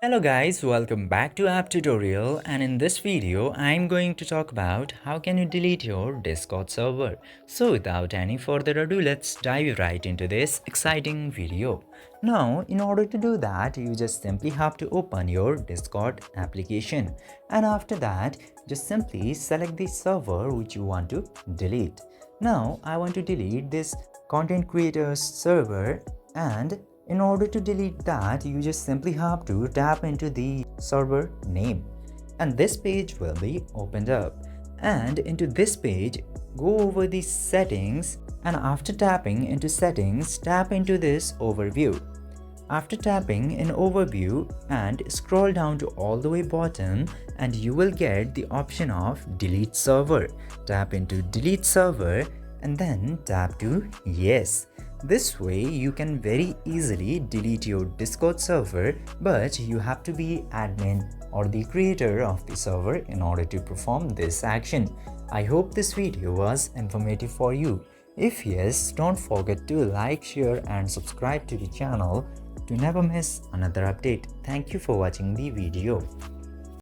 Hello guys, welcome back to App Tutorial, and in this video I'm going to talk about how can you delete your Discord server. So without any further ado, let's dive right into this exciting video. Now in order to do that, you just simply have to open your Discord application, and after that just simply select the server which you want to delete. Now I want to delete this content creators server, and in order to delete that, you just simply have to tap into the server name, and this page will be opened up. And into this page, go over the settings, and after tapping into settings, tap into this overview. After tapping in overview and scroll down to all the way bottom, and you will get the option of delete server. Tap into delete server and then tap to yes. This way you can very easily delete your Discord server, but you have to be admin or the creator of the server in order to perform this action. I hope this video was informative for you. If yes, don't forget to like, share and subscribe to the channel to never miss another update. Thank you for watching the video.